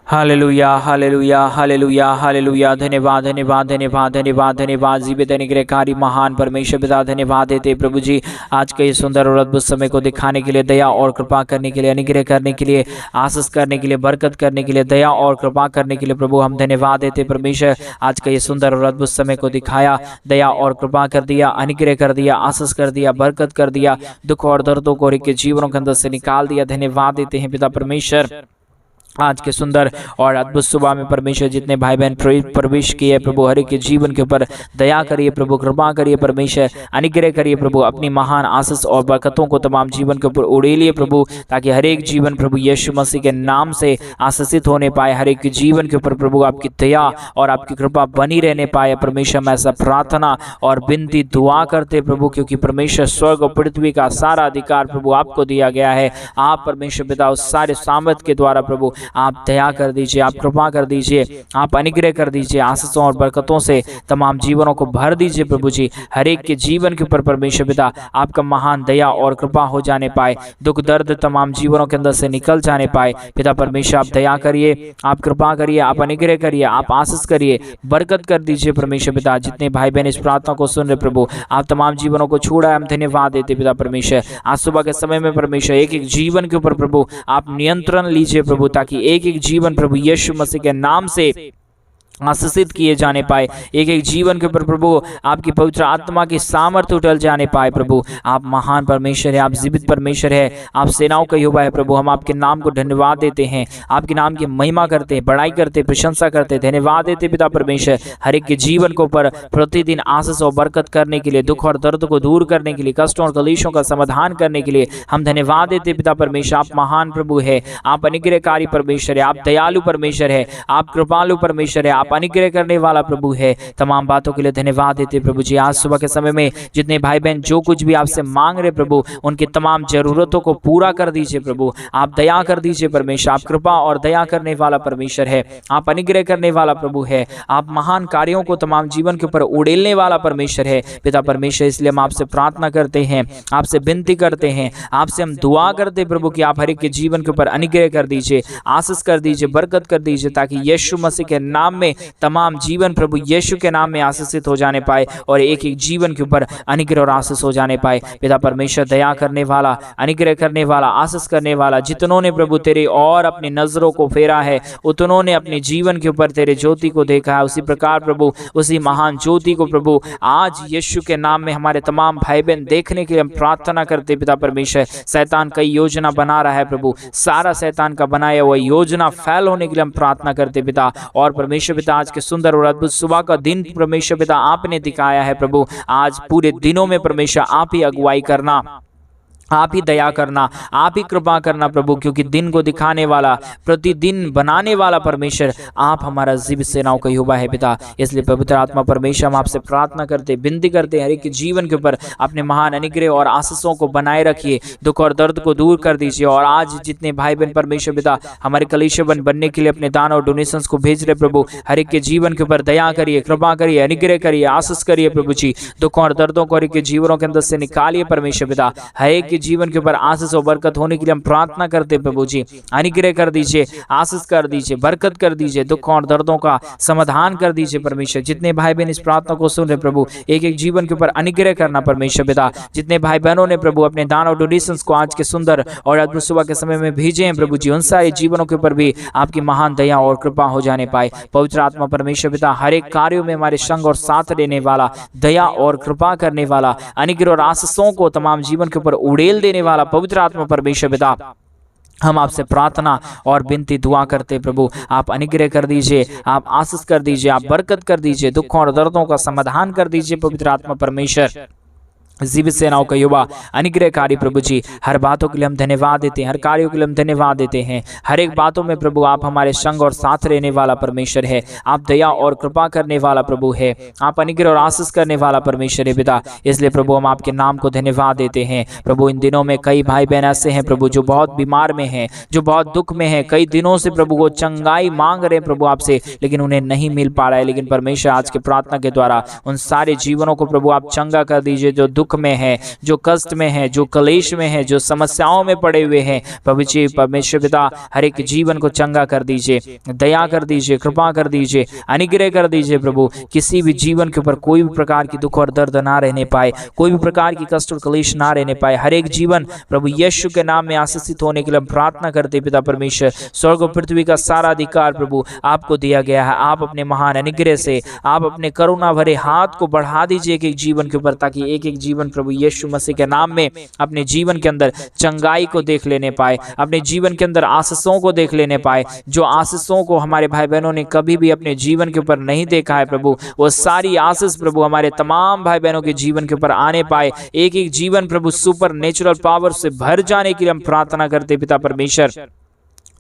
Hallelujah hallelujah hallelujah hallelujah. धन्यवाद धन्यवाद धन्यवाद धन्यवाद धन्यवाद। जीवित अनुग्रहकारी महान परमेश्वर पिता धन्यवाद देते प्रभु जी, आज के इस सुंदर और अद्भुत समय को दिखाने के लिए, दया और कृपा करने के लिए, अनुग्रह करने के लिए, आशीष करने के लिए, बरकत करने के लिए, दया और कृपा करने के लिए प्रभु हम धन्यवाद देते परमेश्वर। आज का ये सुंदर और अद्भुत समय को दिखाया, दया और कृपा कर दिया, अनुग्रह कर दिया, आशीष कर दिया, बरकत कर दिया, दुख और दर्दों को के जीवनों के अंदर से निकाल दिया। धन्यवाद देते हैं पिता परमेश्वर। आज के सुंदर और अद्भुत सुबह में परमेश्वर जितने भाई बहन प्रवेश किए प्रभु, हर एक के जीवन के ऊपर दया करिए प्रभु, कृपा करिए परमेश्वर, अनुग्रह करिए प्रभु, अपनी महान आशीष और बरकतों को तमाम जीवन के ऊपर उड़ेलिए प्रभु, ताकि हर एक जीवन प्रभु यीशु मसीह के नाम से आशीषित होने पाए। हर एक के जीवन के ऊपर प्रभु आपकी दया और आपकी कृपा बनी रहने पाए परमेश्वर। मैं ऐसा प्रार्थना और विनती दुआ करते प्रभु, क्योंकि परमेश्वर स्वर्ग और पृथ्वी का सारा अधिकार प्रभु आपको दिया गया है। आप परमेश्वर पिता उस सारे सामर्थ के द्वारा प्रभु आप दया कर दीजिए, आप कृपा कर दीजिए, आप अनुग्रह कर दीजिए, आशीषों और बरकतों से तमाम जीवनों को भर दीजिए प्रभु जी। हर एक के जीवन के ऊपर परमेश्वर पिता आपका महान दया और कृपा हो जाने पाए, दुख दर्द तमाम जीवनों के अंदर से निकल जाने पाए। पिता परमेश्वर आप दया करिए, आप कृपा करिए, आप अनुग्रह करिए, आप आशीष करिए, बरकत कर दीजिए परमेश्वर पिता। जितने भाई बहन इस प्रार्थना को सुन रहे प्रभु, आप तमाम जीवनों को छोड़ा, हम धन्यवाद देते पिता परमेश्वर। आज सुबह के समय में परमेश्वर एक एक जीवन के ऊपर प्रभु आप नियंत्रण लीजिए प्रभु, ताकि एक एक जीवन प्रभु यीशु मसीह के नाम से आशीषित किए जाने पाए। एक एक जीवन के ऊपर प्रभु आपकी पवित्र आत्मा की सामर्थ्य उठल जाने पाए प्रभु। आप महान परमेश्वर है, आप जीवित परमेश्वर है, आप सेनाओं का यहोवा है प्रभु। हम आपके नाम को धन्यवाद देते हैं, आपके नाम की महिमा करते हैं, बड़ाई करते, प्रशंसा करते, धन्यवाद देते पिता परमेश्वर। हर एक के जीवन के ऊपर प्रतिदिन आशीष और बरकत करने के लिए, दुख और दर्द को दूर करने के लिए, कष्टों और कलेशों का समाधान करने के लिए हम धन्यवाद देते पिता परमेश्वर। आप महान प्रभु है, आप अनुग्रहकारी परमेश्वर है, आप दयालु परमेश्वर है, आप कृपालु परमेश्वर है, आप अनुग्रह करने वाला प्रभु है। तमाम बातों के लिए धन्यवाद देते प्रभु जी। आज सुबह के समय में जितने भाई बहन जो कुछ भी आपसे मांग रहे प्रभु, उनकी तमाम जरूरतों को पूरा कर दीजिए प्रभु। आप दया कर दीजिए परमेश्वर, आप कृपा और दया करने वाला परमेश्वर है, आप अनुग्रह करने वाला प्रभु है, आप महान कार्यों को तमाम जीवन के ऊपर उड़ेलने वाला परमेश्वर है पिता परमेश्वर। इसलिए हम आपसे प्रार्थना करते हैं, आपसे विनती करते हैं, आपसे हम दुआ करते प्रभु कि आप हर एक के जीवन के ऊपर अनुग्रह कर दीजिए, आशीष कर दीजिए, बरकत कर दीजिए, ताकि यीशु मसीह के नाम में तमाम जीवन प्रभु यीशु के नाम में आशीषित हो जाने पाए और एक एक जीवन के ऊपर अनुग्रह और आशीष हो जाने पाए। पिता परमेश्वर दया करने वाला, अनुग्रह करने वाला, आशीष करने वाला, जितनों ने प्रभु तेरे और अपनी नजरों को फेरा है, उतनों ने अपने जीवन के ऊपर तेरे ज्योति को देखा है। उसी प्रकार प्रभु उसी महान ज्योति को प्रभु आज यीशु के नाम में हमारे तमाम भाई बहन देखने के लिए हम प्रार्थना करते पिता परमेश्वर। शैतान कई योजना बना रहा है प्रभु, सारा शैतान का बनाया हुआ योजना फैल होने के लिए हम प्रार्थना करते पिता। और परमेश्वर पिता आज के सुंदर और अद्भुत सुबह का दिन परमेश्वर पिता आपने दिखाया है प्रभु। आज पूरे दिनों में परमेश्वर आप ही अगुवाई करना, आप ही दया करना, आप ही कृपा करना प्रभु, क्योंकि दिन को दिखाने वाला, प्रतिदिन बनाने वाला परमेश्वर आप हमारा जीवित सेनाओं का यहोवा है पिता। इसलिए पवित्र आत्मा परमेश्वर हम आपसे प्रार्थना करते, विनती करते, हर एक के जीवन के ऊपर अपने महान अनुग्रह और आशीषों को बनाए रखिए, दुख और दर्द को दूर कर दीजिए। और आज जितने भाई बहन परमेश्वर पिता हमारे कलीसिया बनने के लिए अपने दान और डोनेशंस को भेज रहे प्रभु, हर एक के जीवन के ऊपर दया करिए, कृपा करिए, अनुग्रह करिए, आशीष करिए प्रभु जी। दुखों और दर्दों को हर एक के जीवनों के अंदर से निकालिए परमेश्वर पिता। हर एक जीवन के ऊपर आशीष और बरकत होने के लिए हम प्रार्थना करते प्रभु जी। अनुग्रह कर दीजिए, आशीष कर दीजिए, बरकत कर दीजिए, दुखों और दर्दों का समाधान कर दीजिए परमेश्वर। जितने भाई बहन इस प्रार्थना को सुन रहे प्रभु, एक एक जीवन के ऊपर अनुग्रह करना परमेश्वर पिता। जितने भाई बहनों ने प्रभु अपने दान और डोनेशंस को आज के सुंदर और अद्भुत सुबह के समय में भेजे हैं प्रभु जी, उन सारे जीवनों के ऊपर भी आपकी महान दया और कृपा हो जाने पाए। पवित्र आत्मा परमेश्वर पिता हर एक कार्यों में हमारे संग और साथ देने वाला, दया और कृपा करने वाला, अनुग्रह और आशीषों को तमाम जीवन के ऊपर उड़ेल देने वाला पवित्र आत्मा परमेश्वर पिता, हम आपसे प्रार्थना और विनती दुआ करते प्रभु। आप अनुग्रह कर दीजिए, आप आशीष कर दीजिए, आप बरकत कर दीजिए, दुखों और दर्दों का समाधान कर दीजिए पवित्र आत्मा परमेश्वर। जीवित सेनाओं का युवा अनुग्रहकारी प्रभु जी, हर बातों के लिए हम धन्यवाद देते हैं, हर कार्यों के लिए हम धन्यवाद देते हैं। हर एक बातों में प्रभु आप हमारे संग और साथ रहने वाला परमेश्वर है, आप दया और कृपा करने वाला प्रभु है, आप अनुग्रह और आशीष करने वाला परमेश्वर है पिता। इसलिए प्रभु हम आपके नाम को धन्यवाद देते हैं प्रभु। इन दिनों में कई भाई बहन ऐसे हैं प्रभु जो बहुत बीमार में हैं, जो बहुत दुख में हैं, कई दिनों से प्रभु वो चंगाई मांग रहे हैं प्रभु आपसे, लेकिन उन्हें नहीं मिल पा रहा है। लेकिन परमेश्वर आज के प्रार्थना के द्वारा उन सारे जीवनों को प्रभु आप चंगा कर दीजिए, जो दुख दुख में है, जो कष्ट में है, जो कलेश में है, जो समस्याओं में पड़े हुए हैं, प्रभु जी परमेश्वर पिता हर एक जीवन को चंगा कर दीजिए, दया कर दीजिए, कृपा कर दीजिए, अनुग्रह कर दीजिए प्रभु। किसी भी जीवन के ऊपर कोई भी प्रकार की दुख और दर्द ना रहने पाए, कोई भी प्रकार की कष्ट और कलेश ना रहने पाए। हर एक जीवन प्रभु यीशु के नाम में आशीषित होने के लिए हम प्रार्थना करते पिता परमेश्वर। स्वर्ग और पृथ्वी का सारा अधिकार प्रभु आपको दिया गया है। आप अपने महान अनुग्रह से, आप अपने करुणा भरे हाथ को बढ़ा दीजिए एक एक जीवन के ऊपर, ताकि एक एक जीवन प्रभु यीशु मसीह के नाम में अपने जीवन के अंदर चंगाई को देख लेने पाए, अपने जीवन के अंदर आशीषों को देख लेने पाए। जो आशीषों को हमारे भाई बहनों ने कभी भी अपने जीवन के ऊपर नहीं देखा है प्रभु, वो सारी आशीष प्रभु हमारे तमाम भाई बहनों के जीवन के ऊपर आने पाए। एक एक जीवन प्रभु सुपर नेचुरल पावर से भर जाने के लिए हम प्रार्थना करते पिता परमेश्वर।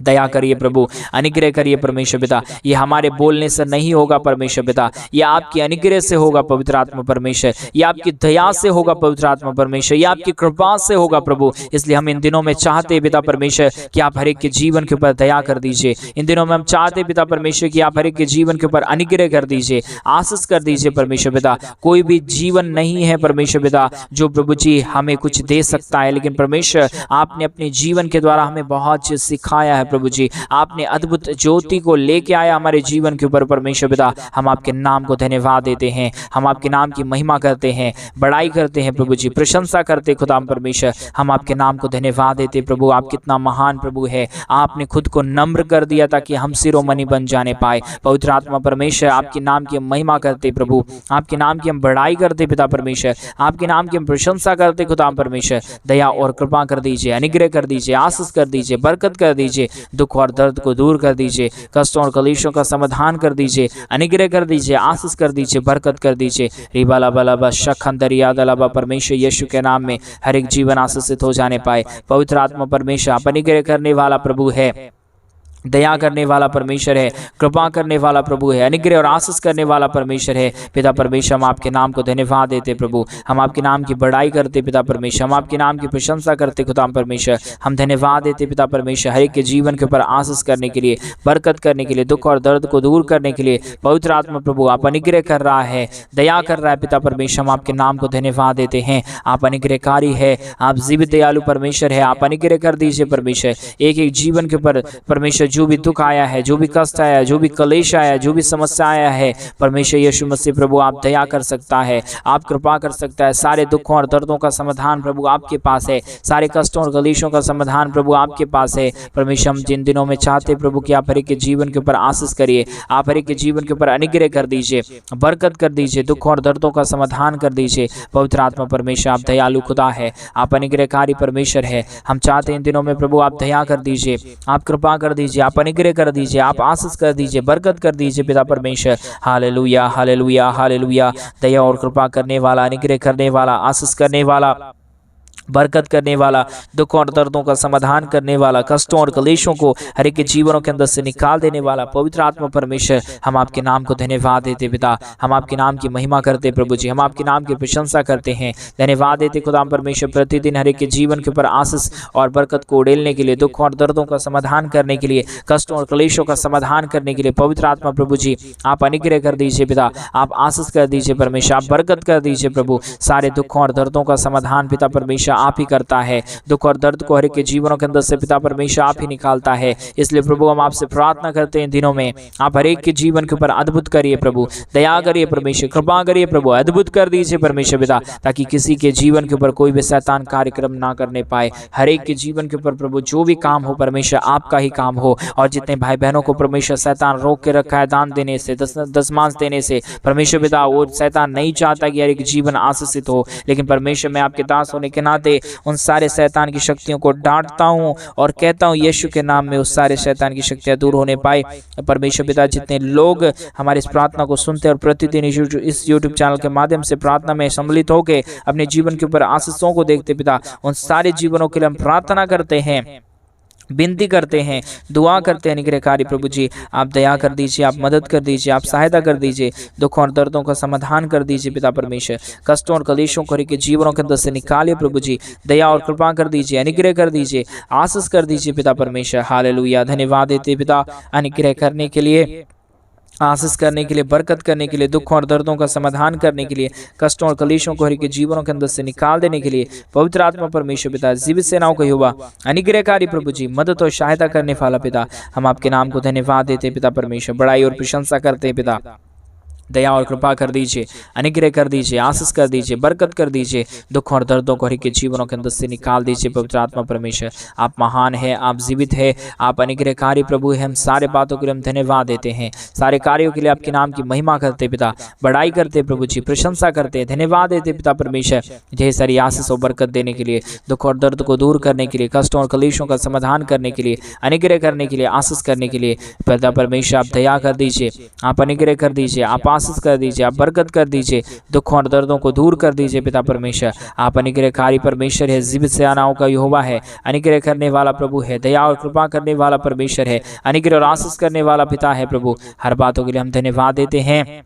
दया करिए प्रभु, अनुग्रह करिए परमेश्वर पिता। ये हमारे बोलने से नहीं होगा परमेश्वर पिता, ये आपकी अनुग्रह से होगा पवित्र आत्मा परमेश्वर, ये आपकी दया से होगा पवित्र आत्मा परमेश्वर, ये आपकी कृपा से होगा प्रभु। इसलिए हम इन दिनों में चाहते हैं पिता परमेश्वर कि आप हर एक के जीवन के ऊपर दया कर दीजिए। इन दिनों में हम चाहते हैं पिता परमेश्वर कि आप हर एक के जीवन के ऊपर अनुग्रह कर दीजिए, आशीष कर दीजिए परमेश्वर पिता। कोई भी जीवन नहीं है परमेश्वर पिता जो प्रभु जी हमें कुछ दे सकता है, लेकिन परमेश्वर आपने अपने जीवन के द्वारा हमें बहुत चीज सिखाया है प्रभु जी। आपने अद्भुत ज्योति को लेके आया हमारे जीवन के ऊपर परमेश्वर पिता। हम आपके नाम को धन्यवाद देते हैं, हम आपके नाम की महिमा करते हैं, बड़ाई करते हैं प्रभु जी, प्रशंसा करते खुदा परमेश्वर। हम आपके नाम को धन्यवाद देते प्रभु। आप कितना महान प्रभु है, आपने खुद को नम्र कर दिया ताकि हम शिरोमणि बन जाने पाए। पवित्र आत्मा परमेश्वर आपके नाम की महिमा करते प्रभु, आपके नाम की हम बड़ाई करते पिता परमेश्वर, आपके नाम की हम प्रशंसा करते खुदा परमेश्वर। दया और कृपा कर दीजिए, अनुग्रह कर दीजिए, आशीष कर दीजिए, बरकत कर दीजिए, दुख और दर्द को दूर कर दीजिए, कष्टों और कलेशों का समाधान कर दीजिए, अनुग्रह कर दीजिए, आशीष कर दीजिए, बरकत कर दीजिए। रिबाला बलाबा शखंदरिया दलाबा परमेश्वर यीशु के नाम में हर एक जीवन आशीषित हो जाने पाए। पवित्र आत्मा परमेश्वर आप अनुग्रह करने वाला प्रभु है, दया करने वाला परमेश्वर है, कृपा करने वाला प्रभु है, अनुग्रह और आशीष करने वाला परमेश्वर है पिता परमेश्वर। हम आपके नाम को धन्यवाद देते प्रभु, हम आपके नाम की बड़ाई करते पिता परमेश्वर, हम आपके नाम की प्रशंसा करते खुदा परमेश्वर। हम धन्यवाद देते पिता परमेश्वर हर एक के जीवन के ऊपर आशीष करने के लिए, बरकत करने के लिए, दुख और दर्द को दूर करने के लिए। पवित्र आत्मा प्रभु आप अनुग्रह कर रहा है, दया कर रहा है पिता परमेश्वर। हम आपके नाम को धन्यवाद देते हैं। आप अनुग्रहकारी है, आप जीवित दयालु परमेश्वर है। आप अनुग्रह कर दीजिए परमेश्वर एक एक जीवन के ऊपर परमेश्वर। जो भी दुख आया है, जो भी कष्ट आया है, जो भी कलेश आया है, जो भी समस्या आया है परमेश्वर यीशु मसीह प्रभु आप दया कर सकता है, आप कृपा कर सकता है। सारे दुखों और दर्दों का समाधान प्रभु आपके पास है, सारे कष्टों और कलेशों का समाधान प्रभु आपके पास है परमेश्वर। हम जिन दिनों में चाहते प्रभु कि आप हर एक के जीवन के ऊपर आशीष करिए, आप हर एक के जीवन के ऊपर अनुग्रह कर दीजिए, बरकत कर दीजिए, दुख और दर्दों का समाधान कर दीजिए। पवित्र आत्मा परमेश्वर आप दयालु खुदा है, आप अनुग्रहकारी परमेश्वर है। हम चाहते हैं इन दिनों में प्रभु आप दया कर दीजिए, आप कृपा कर दीजिए, आप अनुग्रह कर दीजिए, आप आशीष कर दीजिए, बरकत कर दीजिए पिता परमेश्वर। Hallelujah hallelujah hallelujah. दया और कृपा करने वाला, अनुग्रह करने वाला, आशीष करने वाला, बरकत करने वाला, दुख और दर्दों का समाधान करने वाला, कष्टों और कलेशों को हर एक के जीवनों के अंदर से निकाल देने वाला पवित्र आत्मा परमेश्वर। हम आपके नाम को धन्यवाद देते पिता, हम आपके नाम की महिमा करते प्रभु जी, हम आपके नाम की प्रशंसा करते हैं, धन्यवाद देते खुदा परमेश्वर। प्रतिदिन हर एक के जीवन के ऊपर आशीष और बरकत को उड़ेलने के लिए, दुख और दर्दों का समाधान करने के लिए, कष्टों और कलेशों का समाधान करने के लिए पवित्र आत्मा प्रभु जी आप अनुग्रह कर दीजिए पिता, आप आशीष कर दीजिए परमेश्वर, आप बरकत कर दीजिए प्रभु। सारे दुखों और दर्दों का समाधान पिता परमेश्वर आप ही करता है, दुख और दर्द को हर एक के जीवनों के अंदर से पिता परमेश्वर आप ही निकालता है। इसलिए प्रभु हम आपसे प्रार्थना करते हैं इन दिनों में आप हर एक के जीवन के ऊपर अद्भुत करिए प्रभु, दया करिए परमेश्वर, कृपा करिए प्रभु, अद्भुत कर दीजिए परमेश्वर पिता, ताकि किसी के जीवन के ऊपर कोई भी शैतान कार्यक्रम ना करने पाए। हर एक के जीवन के ऊपर प्रभु जो भी काम हो परमेश्वर आपका ही काम हो। और जितने भाई बहनों को परमेश्वर शैतान रोक के रखा है दान देने से, दशमांश देने से परमेश्वर पिता, वो शैतान नहीं चाहता कि हर एक जीवन आशीषित हो। लेकिन परमेश्वर मैं आपके दास होने के नाते उन सारे शैतान की शक्तियों को डांटता हूं और कहता हूं यीशु के नाम में उस सारे शैतान की शक्तियां दूर होने पाए परमेश्वर पिता। जितने लोग हमारी इस प्रार्थना को सुनते और प्रतिदिन इस यूट्यूब चैनल के माध्यम से प्रार्थना में सम्मिलित होकर अपने जीवन के ऊपर आशीषों को देखते पिता, उन सारे जीवनों के लिए हम प्रार्थना करते हैं, विनती करते हैं, दुआ करते हैं अनुग्रहकारी प्रभु जी आप दया कर दीजिए, आप मदद कर दीजिए, आप सहायता कर दीजिए, दुखों और दर्दों का समाधान कर दीजिए पिता परमेश्वर। कष्टों और कलेशों को के जीवनों के अंदर से निकालिए प्रभु जी, दया और कृपा कर दीजिए, अनुग्रह कर दीजिए, आशीष कर दीजिए पिता परमेश्वर। हालेलुया। धन्यवाद देते पिता अनुग्रह करने के लिए, आशीष करने के लिए, बरकत करने के लिए, दुखों और दर्दों का समाधान करने के लिए, कष्टों और कलेशों को हरि के जीवनों के अंदर से निकाल देने के लिए पवित्र आत्मा परमेश्वर पिता, जीवित सेनाओं का यहोवा, अनुग्रहकारी प्रभु जी, मदद और सहायता करने वाला पिता, हम आपके नाम को धन्यवाद देते हैं पिता परमेश्वर, बड़ाई और प्रशंसा करते हैं पिता। दया और कृपा कर दीजिए, अनुग्रह कर दीजिए, आशीष कर दीजिए, बरकत कर दीजिए, दुख और दर्दों को हरि के जीवनों के अंदर से निकाल दीजिए पवित्र आत्मा परमेश्वर। आप महान है, आप जीवित है, आप अनुग्रहकारी प्रभु है। हम सारे बातों के लिए हम धन्यवाद देते हैं, सारे कार्यों के लिए आपके नाम की महिमा करते पिता, बड़ाई करते प्रभु जी, प्रशंसा करते, धन्यवाद देते पिता परमेश्वर, ढेर सारी आशीष और बरकत देने के लिए, दुख और दर्द को दूर करने के लिए, कष्टों और कलेशों का समाधान करने के लिए, अनुग्रह करने के लिए, आशीष करने के लिए पिता परमेश्वर आप दया कर दीजिए, आप अनुग्रह कर दीजिए, आप आशीष कर दीजिए, आप बरकत कर दीजिए, दुखों और दर्दों को दूर कर दीजिए पिता परमेश्वर। आप अनुग्रहकारी परमेश्वर है, जीवित सेनाओं का यहोवा है, अनुग्रह करने वाला प्रभु है, दया और कृपा करने वाला परमेश्वर है, अनुग्रह और आशीष करने वाला पिता है प्रभु। हर बातों के लिए हम धन्यवाद देते हैं,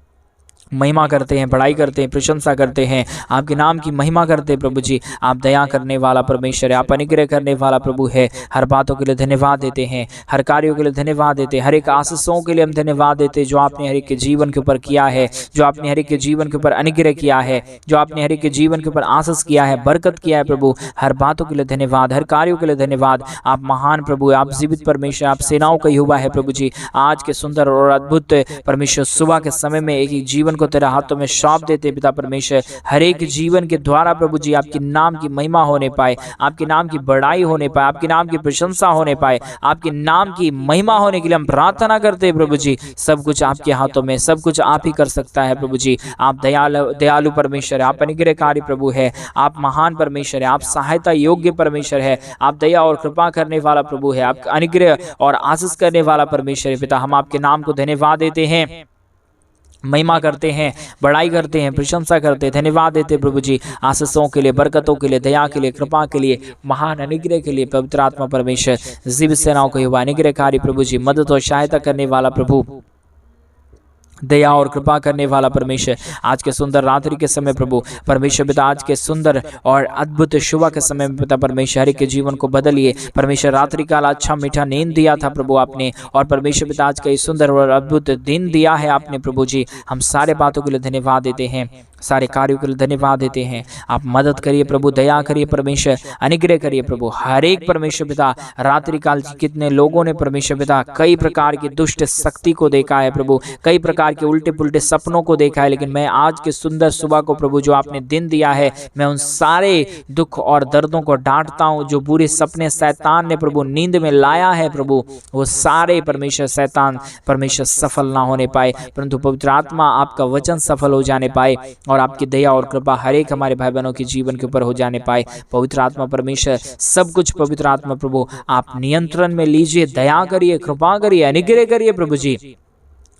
महिमा करते हैं, बड़ाई करते हैं, प्रशंसा करते हैं, आपके नाम की महिमा करते हैं प्रभु जी। आप दया करने वाला परमेश्वर है, आप अनुग्रह करने वाला प्रभु है। हर बातों के लिए धन्यवाद देते हैं, हर कार्यों के लिए धन्यवाद देते हैं, हर एक आशीषों के लिए हम धन्यवाद देते हैं जो आपने हर एक के जीवन के ऊपर किया है, जो आपने हर एक के जीवन के ऊपर अनुग्रह किया है, जो आपने हर एक के जीवन के ऊपर आशीष किया है, बरकत किया है प्रभु। हर बातों के लिए धन्यवाद, हर कार्यों के लिए धन्यवाद। आप महान प्रभु, आप जीवित परमेश्वर, आप सेनाओं का यहोवा है प्रभु जी। आज के सुंदर और अद्भुत परमेश्वर सुबह के समय में एक एक जीवन को तेरे हाथों में सौंप देते पिता परमेश्वर। हर एक जीवन के द्वारा प्रभु जी आपके नाम की महिमा होने पाए, आपके नाम की बड़ाई होने पाए, आपके नाम की प्रशंसा होने पाए, आपके नाम की महिमा होने के लिए हम प्रार्थना करते हैं प्रभु जी। सब कुछ आपके हाथों में, सब कुछ आप ही कर सकता है प्रभु जी। आप दयालु परमेश्वर है, आप अनुग्रहकारी प्रभु है, आप महान परमेश्वर है, आप सहायता योग्य परमेश्वर है, आप दया और कृपा करने वाला प्रभु है, आप अनुग्रह और आशीष करने वाला परमेश्वर है पिता। हम आपके नाम को धन्यवाद देते हैं, महिमा करते हैं, बड़ाई करते हैं, प्रशंसा करते हैं, धन्यवाद देते प्रभु जी आशीषों के लिए, बरकतों के लिए, दया के लिए, कृपा के लिए, महान अनुग्रह के लिए पवित्र आत्मा परमेश्वर, जीवित सेनाओं का यहोवा, अनुग्रहकारी प्रभु जी, मदद और सहायता करने वाला प्रभु, दया और कृपा करने वाला परमेश्वर। आज के सुंदर रात्रि के समय प्रभु परमेश्वर पिता, आज के सुंदर और अद्भुत सुबह के समय में पिता परमेश्वर हर एक के जीवन को बदलिए परमेश्वर। रात्रि काल अच्छा मीठा नींद दिया था प्रभु आपने, और परमेश्वर पिता आज का ये सुंदर और अद्भुत दिन दिया है आपने प्रभु जी। हम सारे बातों के लिए धन्यवाद देते हैं, सारे कार्यों के लिए धन्यवाद देते हैं। आप मदद करिए प्रभु, दया करिए परमेश्वर, अनुग्रह करिए प्रभु। हर एक परमेश्वर पिता रात्रि काल कितने लोगों ने परमेश्वर पिता कई प्रकार की दुष्ट शक्ति को देखा है प्रभु, कई प्रकार के उल्टे पुल्टे सपनों को देखा है, लेकिन मैं आज के सुंदर सुबह को प्रभु जो आपने दिन दिया है, मैं उन सारे दुख और दर्दों को डांटता हूं जो बुरे सपने शैतान ने प्रभु नींद में लाया है प्रभु, वो सारे परमेश्वर शैतान परमेश्वर सफल ना होने पाए, परंतु पवित्र आत्मा आपका वचन सफल हो जाने पाए, और आपकी दया और कृपा हर एक हमारे भाई बहनों के जीवन के ऊपर हो जाने पाए। पवित्र आत्मा परमेश्वर सब कुछ पवित्र आत्मा प्रभु आप नियंत्रण में लीजिए, दया करिए, कृपा करिए, अनुग्रह करिए प्रभु जी,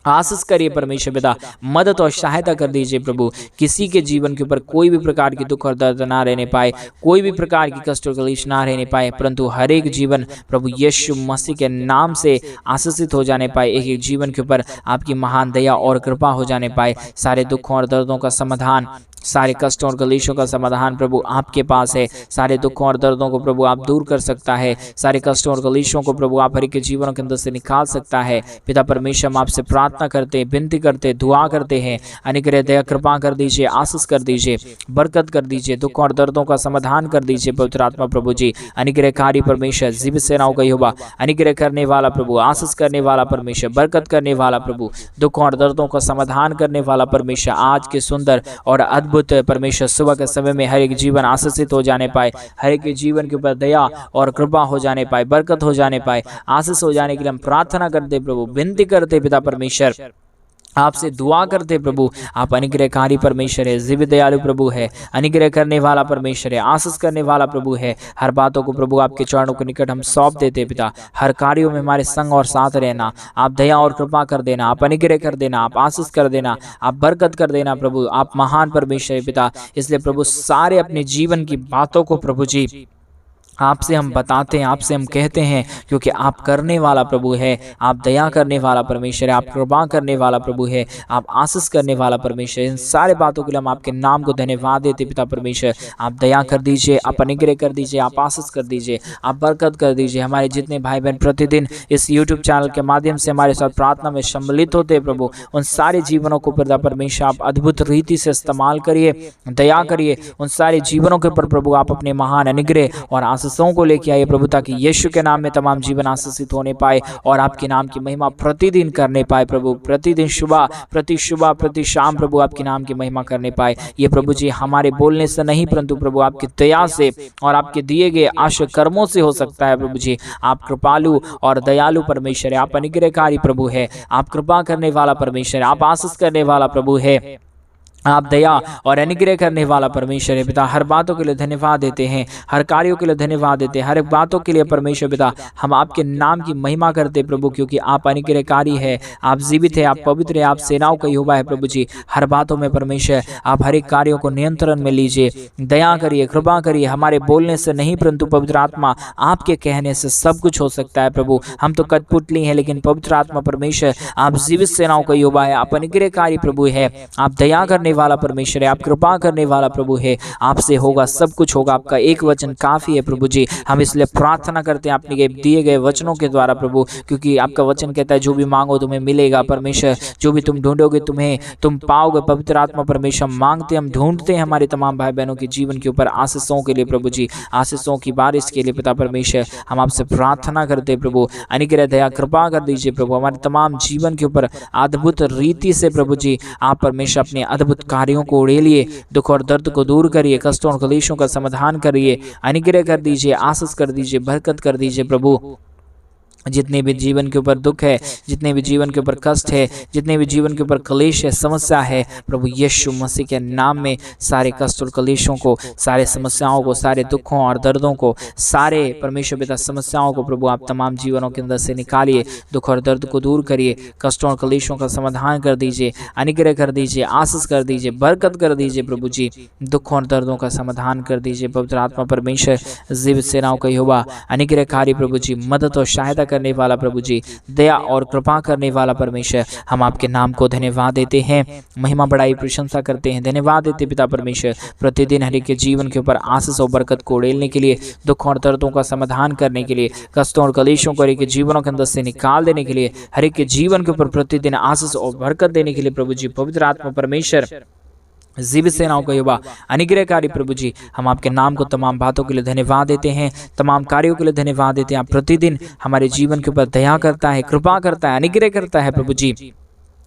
आशीष करिए परमेश्वर पिता, मदद और सहायता कर दीजिए प्रभु। किसी के जीवन के ऊपर कोई भी प्रकार की दुख और दर्द ना रहने पाए, कोई भी प्रकार की कष्ट और क्लेश ना रहने पाए, परंतु हर एक जीवन प्रभु यीशु मसीह के नाम से आशीषित हो जाने पाए। एक एक जीवन के ऊपर आपकी महान दया और कृपा हो जाने पाए। सारे दुखों और दर्दों का समाधान, सारे कष्टों और कलेशों का समाधान प्रभु आपके पास है। सारे दुखों और दर्दों को प्रभु आप दूर कर सकता है, सारे कष्टों और कलेशों को प्रभु आप हर एक के जीवनों के अंदर से निकाल सकता है। पिता परमेश्वर हम आपसे प्रार्थना करते हैं, विनती करते हैं, दुआ करते हैं, अनुग्रह दया कृपा कर दीजिए, आशीष कर दीजिए, बरकत कर दीजिए, दुखों और दर्दों का समाधान कर दीजिए पवित्र आत्मा प्रभु जी। अनुग्रहकारी परमेश्वर, जीवित सेनाओं का यहोवा, अनुग्रह करने वाला प्रभु, आशीष करने वाला परमेश्वर, बरकत करने वाला प्रभु, दुखों और दर्दों का समाधान करने वाला परमेश्वर, आज के सुंदर और अद्भुत परमेश्वर सुबह के समय में हर एक जीवन आशीषित हो जाने पाए, हर एक जीवन के ऊपर दया और कृपा हो जाने पाए, बरकत हो जाने पाए, आशीष हो जाने के लिए हम प्रार्थना करते प्रभु, विनती करते पिता परमेश्वर, आपसे दुआ करते प्रभु। आप अनुग्रहकारी परमेश्वर है, जीवित दयालु प्रभु है, अनुग्रह करने वाला परमेश्वर है, आशीष करने वाला प्रभु है। हर बातों को प्रभु आपके चरणों के निकट हम सौंप देते पिता। हर कार्यों में हमारे संग और साथ रहना, आप दया और कृपा कर देना, आप अनुग्रह कर देना, आप आशीष कर देना, आप बरकत कर देना प्रभु। आप महान परमेश्वर है पिता, इसलिए प्रभु सारे अपने जीवन की बातों को प्रभु जी आपसे हम बताते हैं, आपसे हम कहते हैं, क्योंकि आप करने वाला प्रभु है, आप दया करने वाला परमेश्वर है, आप कृपा करने वाला प्रभु है, आप आशीष करने वाला परमेश्वर है। इन सारे बातों के लिए हम आपके नाम को धन्यवाद देते पिता परमेश्वर। आप दया कर दीजिए, आप अनुग्रह कर दीजिए, आप आशीष कर दीजिए, आप बरकत कर दीजिए। हमारे जितने भाई बहन प्रतिदिन इस यूट्यूब चैनल के माध्यम से हमारे साथ प्रार्थना में सम्मिलित होते हैं प्रभु, उन सारे जीवनों को पिता परमेश्वर आप अद्भुत रीति से इस्तेमाल करिए, दया करिए। उन सारे जीवनों के ऊपर प्रभु आप अपने महान अनुग्रह और आशीषों को लेके आइए प्रभु, ताकि यीशु के नाम में तमाम जीवन आशीषित होने पाए और आपके नाम की महिमा प्रतिदिन करने पाए प्रभु। प्रतिदिन सुबह प्रति शाम प्रभु आपके नाम की महिमा करने पाए। ये प्रभु जी हमारे बोलने से नहीं, परंतु प्रभु आपकी दया से और आपके दिए गए आशा कर्मों से हो सकता है प्रभु जी। आप कृपालु और दयालु परमेश्वर है, आप अनुग्रहकारी प्रभु है, आप कृपा करने वाला परमेश्वर है, आप आशीष करने वाला प्रभु है, आप दया और अनुग्रह करने वाला परमेश्वर है पिता। हर बातों के लिए धन्यवाद देते हैं, हर कार्यों के लिए धन्यवाद देते हैं, हर एक बातों के लिए परमेश्वर पिता हम आपके नाम की महिमा करते प्रभु, क्योंकि आप अनुग्रहकारी है, आप जीवित है, आप पवित्र है, आप सेनाओं का यहोवा है प्रभु जी। हर बातों में परमेश्वर आप हर एक कार्यों को नियंत्रण में लीजिए, दया करिए, कृपा करिए। हमारे बोलने से नहीं, परंतु पवित्र आत्मा आपके कहने से सब कुछ हो सकता है प्रभु। हम तो कठपुतली हैं, लेकिन पवित्र आत्मा परमेश्वर आप जीवित सेनाओं का यहोवा है, आप अनुग्रहकारी प्रभु है, आप दया करने वाला परमेश्वर है, आप कृपा करने वाला प्रभु है। आपसे होगा सब कुछ होगा, आपका एक वचन काफी है प्रभु जी। हम इसलिए प्रार्थना करते हैं आपने दिए गए वचनों के द्वारा प्रभु, क्योंकि आपका वचन कहता है जो भी मांगो तुम्हें मिलेगा परमेश्वर, जो भी तुम ढूंढोगे तुम पाओगे। पवित्र आत्मा परमेश्वर मांगते हम ढूंढते हैं हमारे तमाम भाई बहनों के जीवन के ऊपर आशीषों के लिए प्रभु जी, आशीषों की बारिश के लिए पिता परमेश्वर हम आपसे प्रार्थना करते प्रभु। अनुग्रह दया कृपा कर दीजिए प्रभु, हमारे तमाम जीवन के ऊपर अद्भुत रीति से प्रभु जी आप परमेश्वर अपने अद्भुत कार्यों को उड़ेलिए, दुख और दर्द को दूर करिए, कष्टों और क्लेशों का समाधान करिए, अनुग्रह कर दीजिए, आशीष कर दीजिए, बरकत कर दीजिए प्रभु। जितने भी जीवन के ऊपर दुख है, जितने भी जीवन के ऊपर कष्ट है, जितने भी जीवन के ऊपर क्लेश है, समस्या है प्रभु यीशु मसीह के नाम में सारे कष्ट और क्लेशों को, सारे समस्याओं को, सारे दुखों और दर्दों को, सारे परमेश्वर पिता समस्याओं को प्रभु आप तमाम जीवनों के अंदर से निकालिए, दुख और दर्द को दूर करिए, कष्टों और क्लेशों का समाधान कर दीजिए, अनुग्रह कर दीजिए, आशीष कर दीजिए, बरकत कर दीजिए प्रभु जी। दुखों और दर्दों का समाधान कर दीजिए पवित्र आत्मा परमेश्वर जीवित सेनाओं का यहोवा, अनुग्रहकारी प्रभु जी, मदद और सहायता करने वाला प्रभु जी, दया और कृपा करने वाला परमेश्वर, हम आपके नाम को धन्यवाद देते हैं, महिमा बढ़ाई प्रशंसा करते हैं, धन्यवाद देते पिता परमेश्वर। प्रतिदिन हर एक के जीवन के ऊपर आशीष और बरकत को उड़ेलने के लिए, दुख और दर्दों का समाधान करने के लिए, कष्टों और क्लेशों को हर एक के जीवनों के अंदर से निकाल देने के लिए, हर एक के जीवन के ऊपर प्रतिदिन आशीष और बरकत देने के लिए प्रभु जी पवित्र आत्मा परमेश्वर जीवित सेनाओं का यहोवा, अनुग्रहकारी प्रभु जी, हम आपके नाम को तमाम बातों के लिए धन्यवाद देते हैं, तमाम कार्यों के लिए धन्यवाद देते हैं। आप प्रतिदिन हमारे जीवन के ऊपर दया करता है, कृपा करता है, अनुग्रह करता है प्रभु जी।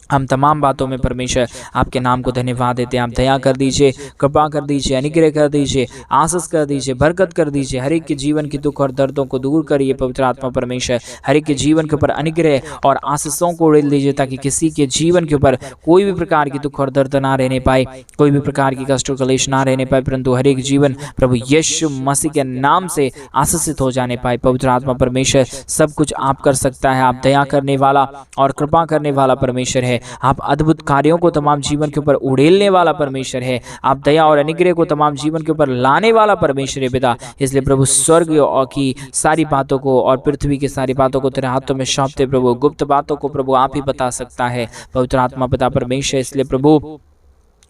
हम तमाम बातों में परमेश्वर आपके नाम को धन्यवाद देते हैं। आप दया कर दीजिए, कृपा कर दीजिए, अनुग्रह कर दीजिए, आशीष कर दीजिए, बरकत कर दीजिए, हर एक के जीवन की दुख और दर्दों को दूर करिए पवित्र आत्मा परमेश्वर। हर एक के जीवन के ऊपर अनुग्रह और आशीषों को उड़ेल दीजिए, ताकि किसी के जीवन के ऊपर कोई भी प्रकार की दुख और दर्द ना रहने पाए, कोई भी प्रकार की कष्ट और क्लेश ना रहने पाए, परंतु हर एक जीवन प्रभु यीशु मसीह के नाम से आशीषित हो जाने पाए। पवित्र आत्मा परमेश्वर सब कुछ आप कर सकता है, आप दया करने वाला और कृपा करने वाला परमेश्वर है, आप अद्भुत कार्यों को तमाम जीवन के ऊपर उड़ेलने वाला परमेश्वर है, आप दया और अनुग्रह को तमाम जीवन के ऊपर लाने वाला परमेश्वर है पिता। इसलिए प्रभु स्वर्ग की सारी बातों को और पृथ्वी की सारी बातों को तेरे हाथों में सौंपते प्रभु, गुप्त बातों को प्रभु आप ही बता सकता है पवित्र आत्मा पिता परमेश्वर। इसलिए प्रभु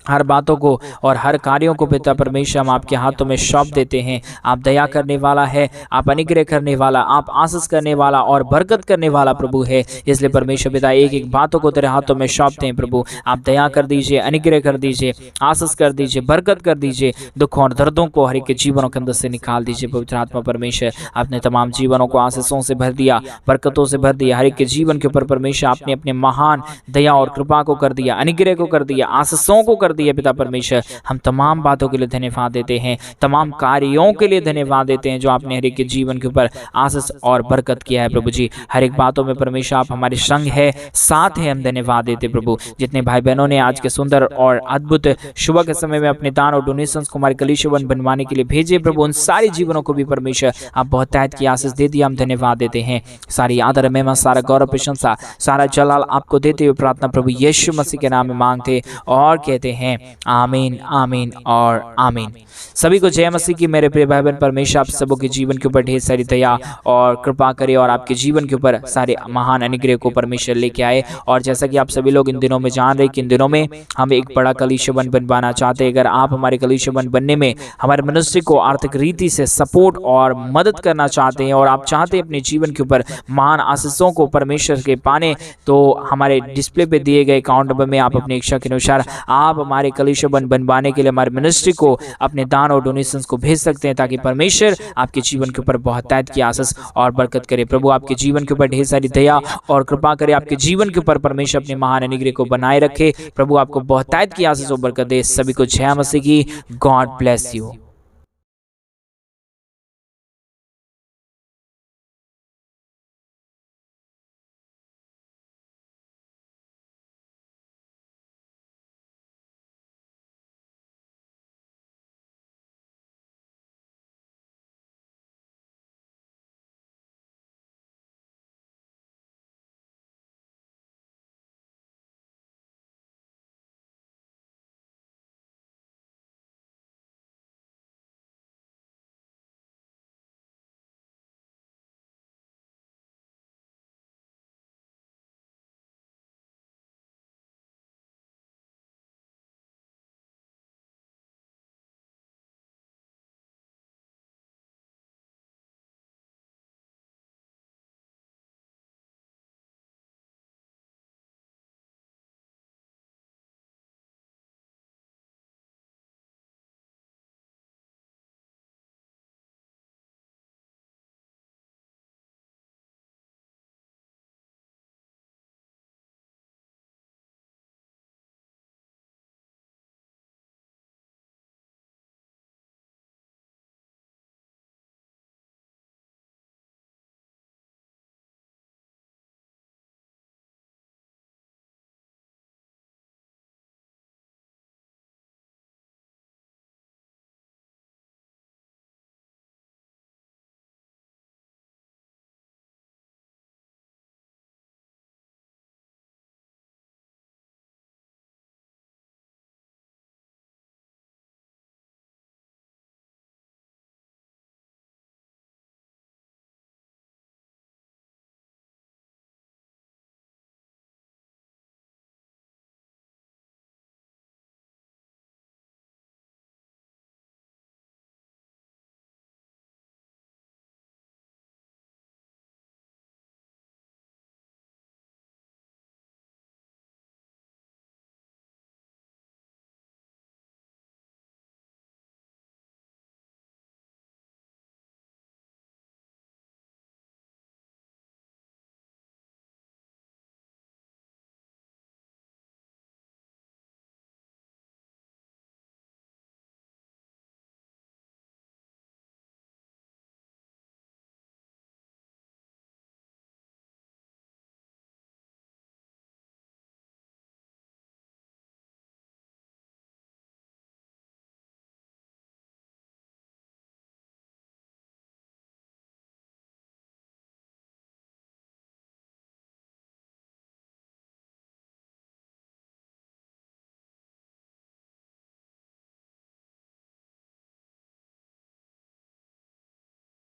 हर बातों को और हर कार्यों को पिता परमेश्वर हम आपके हाथों में सौंप देते हैं। आप दया करने वाला है, आप अनुग्रह करने वाला, आप आशीष करने वाला और बरकत करने वाला प्रभु है। इसलिए परमेश्वर पिता एक एक बातों को तेरे हाथों में सौंपते हैं प्रभु। आप दया कर दीजिए, अनुग्रह कर दीजिए, आशीष कर दीजिए, बरकत कर दीजिए, दुखों और दर्दों को हर एक के जीवनों के अंदर से निकाल दीजिए पवित्र आत्मा परमेश्वर। आपने तमाम जीवनों को आशीषों से भर दिया, बरकतों से भर दिया, हर एक के जीवन के ऊपर परमेश्वर आपने अपने महान दया और कृपा को कर दिया, अनुग्रह को कर दिया, आशीषों को कर दिया पिता परमेश्वर। हम तमाम बातों के लिए धन्यवाद देते हैं, तमाम कार्यों के लिए धन्यवाद देते हैं जो आपने हर एक के जीवन के ऊपर आशीष और बरकत किया है प्रभु जी। हर एक बातों में परमेश्वर आप हमारे संग है, साथ है, हम धन्यवाद देते प्रभु। जितने भाई बहनों ने आज के सुंदर और अद्भुत सुबह के समय में अपने दान और डोनेशंस को हमारे कलीसिया बनवाने के लिए भेजे प्रभु, उन सारे जीवनों को भी परमेश्वर आप बहुत तहत की आशीष दे दिया, हम धन्यवाद देते हैं। सारी आदर महिमा, सारा गौरव प्रशंसा, सारा जलाल आपको देते हुए प्रार्थना प्रभु यीशु मसीह के नाम में मांगते और कहते हैं हैं। आमीन, आमीन और आमीन। सभी को जय मसीह की। मेरे प्रिय भाई बहन, परमेश्वर आप सबों के जीवन के ऊपर ढेर सारी दया और कृपा करे और आपके जीवन के ऊपर सारे महान अनुग्रह को परमेश्वर लेके आए। और जैसा कि आप सभी लोग इन दिनों में जान रहे कि इन दिनों में हम एक बड़ा कलीसिया बनवाना चाहते हैं। अगर आप हमारे कलीसिया बनने में हमारे मनुष्य को आर्थिक रीति से सपोर्ट और मदद करना चाहते हैं और आप चाहते हैं अपने जीवन के ऊपर महान आशीषों को परमेश्वर के पाने, तो हमारे डिस्प्ले पे दिए गए अकाउंट नंबर में आप अपनी इच्छा के अनुसार आप हमारे कलीसिया बनवाने के लिए हमारे मिनिस्ट्री को अपने दान और डोनेशंस को भेज सकते हैं, ताकि परमेश्वर आपके जीवन के ऊपर बहुतायत की आशीष और बरकत करे। प्रभु आपके जीवन के ऊपर ढेर सारी दया और कृपा करे, आपके जीवन के ऊपर परमेश्वर अपने महान अनुग्रह को बनाए रखे। प्रभु आपको बहुतायत की आशीष और बरकत दे। सभी को जय मसीह की। God bless you.